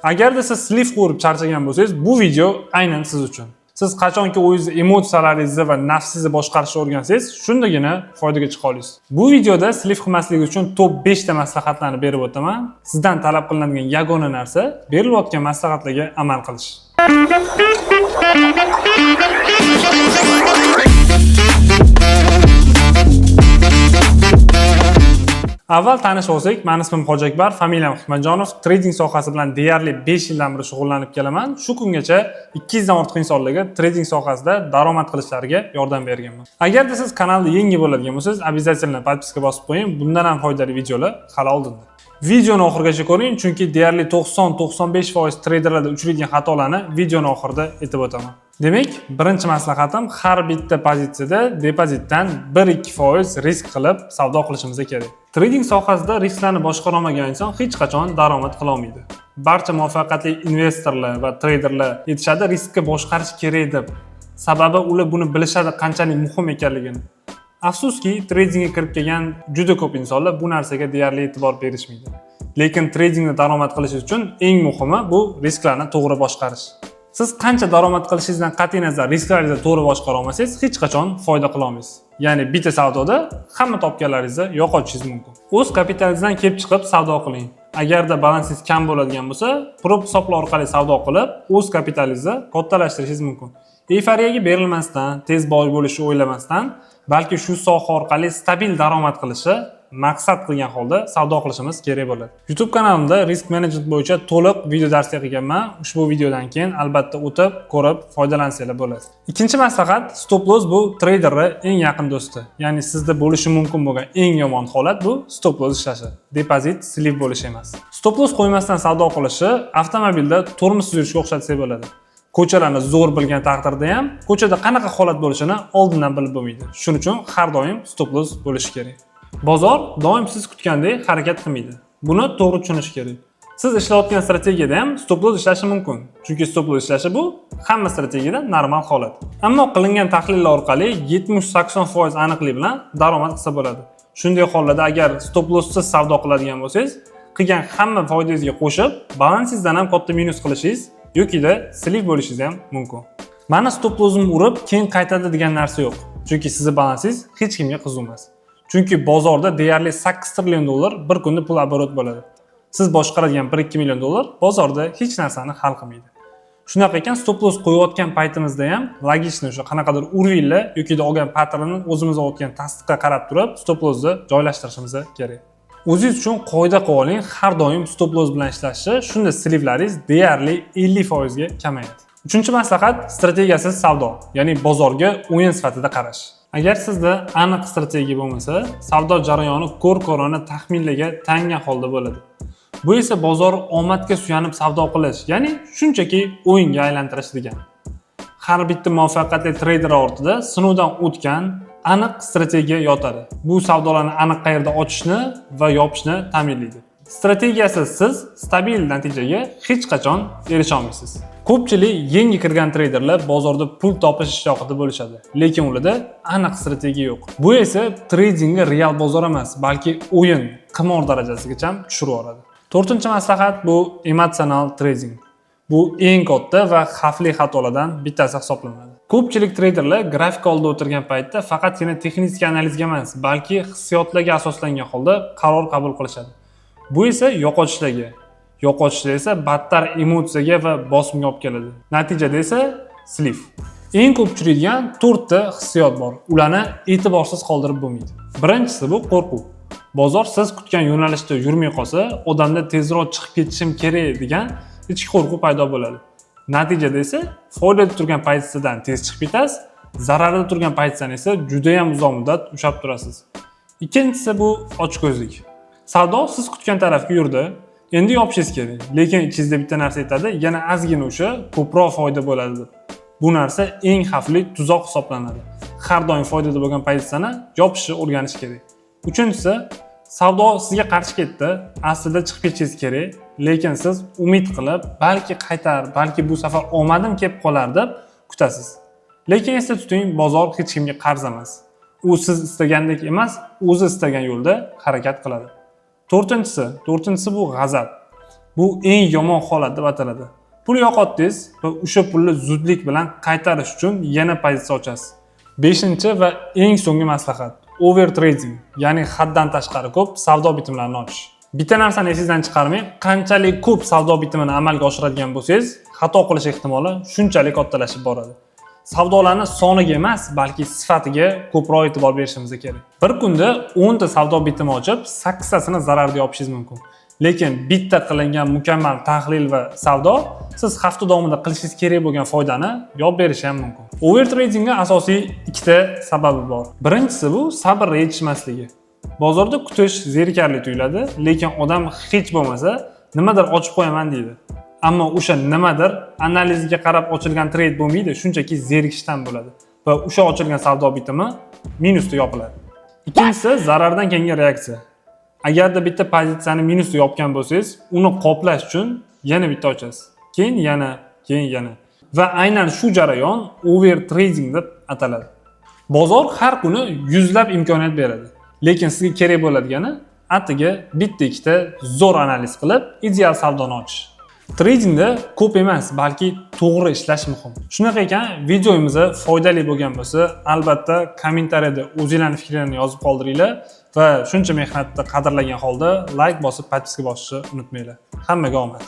Agarda siz slif ko'rib charchagan bo'lsangiz, bu video aynan siz uchun. Siz qachonki o'zingizni emotsiyalaringizni va nafsingizni boshqarishni o'rgansangiz, shundagina foydaga chiqa olasiz. Bu videoda slif qilmaslik uchun top 5 ta maslahatlarni berib o'taman. Sizdan talab qilinadigan yagona narsa berilayotgan maslahatlarga amal qilish. Avval tanishib olsak, men ismim Hojiakbar, familiyam Hikmatjonov. Trading sohasi bilan deyarli 5 yildan beri shug'ullanib kelaman. Shu kungacha 200 dan ortiq insonlarga trading sohasida daromad qilishlariga yordam berganman. Agarda siz kanalda yangi bo'ladigan bo'lsangiz, обязательно подписка bosib qo'ying. Bundan ham foydali videolar hali oldinda. Videoni oxirigacha ko'ring, chunki deyarli 90-95% treyderlarda uchraydigan xatolarni videoni oxirida aytib o'taman. Demak, birinchi maslahatim har bitta pozitsiyada depozitdan 1-2% risk qilib savdo qilishimiz kerak. Trading sohasida risklarni boshqara olmagan inson hech qachon daromad qila olmaydi. Barcha muvaffaqiyatli investorlar va treyderlar aytishadi, riskni boshqarish kerak deb. Sababi ular buni bilishadi qanchalik muhim ekanligini. Afsuski, tradingga kirib kelgan juda ko'p insonlar bu narsaga deyarli e'tibor berishmaydi. Lekin tradingda daromad qilish uchun eng muhimi bu risklarni to'g'ri boshqarish. Siz qancha daromad qilishingizdan qat'iy nazar risklaringizni to'g'ri boshqara olmasangiz, hech qachon foyda qila olmaysiz. Ya'ni bitta savdoda hamma topganlaringizni yo'qotishingiz mumkin. O'z kapitalingizdan kelib chiqib savdo qiling. Agarda balansingiz kam bo'ladigan bo'lsa, prop hisoblar orqali savdo qilib, o'z kapitalingizni kattalashtirishingiz mumkin. Euforiyaga berilmasdan, tez boy bo'lishni o'ylamasdan, balki shu soha orqali stabil daromad qilishi maqsad qilgan holda savdo qilishimiz kerak bo'ladi. YouTube kanalimda risk management bo'yicha to'liq video darslar qilganman. Ushbu videodan keyin albatta o'tib, ko'rib foydalansanglar bo'ladi. Ikkinchi maslahat, stop loss bu treyderning eng yaqin do'sti. Ya'ni sizda bo'lishi mumkin bo'lgan eng yomon holat bu stop loss ishlashi. Depozit slip bo'lishi emas. Stop loss qo'ymasdan savdo qilishi avtomobilda tormozsiz yurishga o'xshatsak bo'ladi. Ko'chalarni zo'r bilgan taqdirda ham ko'chada qanaqa holat bo'lishini oldindan bilib bo'lmaydi. Shuning uchun har doim stop loss bo'lishi kerak. Bozor doim siz kutgandek harakat qilmaydi. Buni to'g'ri tushunish kerak. Siz ishlayotgan strategiyada ham stop loss ishlashi mumkin. Chunki stop loss ishlashi bu hamma strategiyada normal holat. Ammo qilingan tahlillar orqali 70-80% aniqlik bilan daromad qilsa bo'ladi. Shunday hollarda agar stop losssiz savdo qiladigan bo'lsangiz, qilgan hamma foydangizga qo'shib, balansingizdan ham katta minus qilishingiz yoki-da slip bo'lishingiz ham mumkin. Mana stop lossni urib, keyin qaytadi degan narsa yo'q. Chunki sizning balansingiz hech kimga qiziqmas. Chunki bozorda deyarli 8 trillion dollar bir kunda pul oborot bo'ladi. Siz boshqaradigan 1-2 million dollar bozorda hech narsani hal qilmaydi. Shunaqa ekan, stop loss qo'yayotgan paytimizda ham logichni o'sha qanaqadir urvinglar yoki da olgan patternni o'zimiz olayotgan tasdiqqa qarab turib, stop lossni joylashtirishimiz kerak. O'zingiz uchun qoida qilib oling, har doim stop loss bilan ishlashni, shunda sliplaringiz deyarli 50% ga kamayadi. Uchinchi maslahat, strategiyasiz savdo, ya'ni bozorga o'yin sifatida qarash. Agar sizda aniq strategiya bo'lmasa, savdo jarayoni ko'r-ko'rona taxminlarga tangan holda bo'ladi. Bu esa bozor omadga suyanib savdo qilish, ya'ni shunchaki o'yinga aylantirish degan. Har bitta muvaffaqiyatli treyder ortida sinovdan o'tgan aniq strategiya yotadi. Bu savdolarni aniq qayerda ochishni va yopishni ta'minlaydi. Strategiyasiz siz stabil natijaga hech qachon erisha olmaysiz. Ko'pchilik yangi kirgan treyderlar bozorda pul topish ishtiyoqida bo'lishadi, lekin ularda aniq strategiya yo'q. Bu esa tradingni real bozor emas, balki o'yin, qimor darajasigacha tushirib yuboradi. To'rtinchi maslahat bu emotsional trading. Bu eng katta va xavfli xatolardan bittasi hisoblanadi. Ko'pchilik treyderlar grafik oldida o'tirgan paytda faqatgina texnik analizga emas, balki hissiyotlarga asoslangan holda qaror qabul qilishadi. Bu esa yo'qotishlarga, yo'qotishlar esa battar emotsiyaga va bosimga olib keladi. Natijada esa slip. Eng ko'p uchraydigan 4 ta hissiyot bor. Ularni e'tiborsiz qoldirib bo'lmaydi. Birinchisi bu qo'rquv. Bozor siz kutgan yo'nalishda yurmay qolsa, odamda tezroq chiqib ketishim kerak degan ichki qo'rquv paydo bo'ladi. Natijada esa foydada turgan pozitsiyadan tez chiqib ketasiz, zararda turgan pozitsiyadan esa juda ham uzoq muddat ushlab turasiz. Ikkinchisi bu ochko'zlik. Savdo siz kutgan tarafga yurdi, endi yopishingiz kerak. Lekin ichingizda bitta narsa aytadi, yana ozgina o'sha ko'proq foyda bo'ladi deb. Bu narsa eng xavfli tuzoq hisoblanadi. Har doim foydada bo'lgan pozitsiyani yopishni o'rganish kerak. Uchinchisi, savdo sizga qarshi ketdi, aslida chiqib ketishingiz kerak, lekin siz umid qilib, balki qaytar, balki bu safar omadim kelib qolar deb kutasiz. Lekin esda tuting, bozor hech kimga qarz emas. U siz istagandek emas, o'zi istagan yo'lda harakat qiladi. To'rtinchisi bu g'azab. Bu eng yomon holat deb ataladi. Pul yo'qotdingiz va o'sha pulni zudlik bilan qaytarish uchun yana pozitsiya ochasiz. 5-chi va eng so'nggi maslahat: overtrading, ya'ni haddan tashqari ko'p savdo bitimlarini ochish. Bitta narsani esingizdan chiqarmang, qanchalik ko'p savdo bitimini amalga oshiradigan bo'lsangiz, xato qilish ehtimoli shunchalik kattalashib boradi. Savdolarni soniga emas, balki sifatiga ko'proq e'tibor berishimiz kerak. Bir kunda 10 ta savdo bitimi ochib, 8 tasini zararga yopishingiz mumkin. Lekin bitta qilingan mukammal tahlil va savdo siz hafta davomida qilishingiz kerak bo'lgan foydani yopib berishi ham mumkin. Overtradingga asosiy ikkita sababi bor. Birinchisi bu sabr yetishmasligi. Bozorda kutish zerikarli tuyuladi, lekin odam hech bo'lmasa nimadir ochib qo'yaman deydi. Ammo o'sha nimadir analiziga qarab ochilgan trade bo'lmaydi, shunchaki zerikishdan bo'ladi va o'sha ochilgan savdo bitimi minusda yopiladi. Ikkinchisi zarardan keyingi reaksiya. Agarda bitta pozitsiyani minusda yopgan bo'lsangiz, uni qoplash uchun yana bitta ochasiz. Keyin yana. Va aynan shu jarayon overtrading deb ataladi. Bozor har kuni yuzlab imkoniyat beradi. Lekin sizga kerak bo'ladigani atigi bitta ikkita zo'r analiz qilib, ideal savdoni ochish. Tradingda ko'p emas, balki to'g'ri ishlash muhim. Shunaqa ekan, videomiz foydali bo'lgan bo'lsa, albatta kommentariyada o'zingizlarning fikrlaringizni yozib qoldiringlar va shuncha mehnatni qadrlagan holda like bosib, podpiska bosishni unutmanglar. Hammaga omad.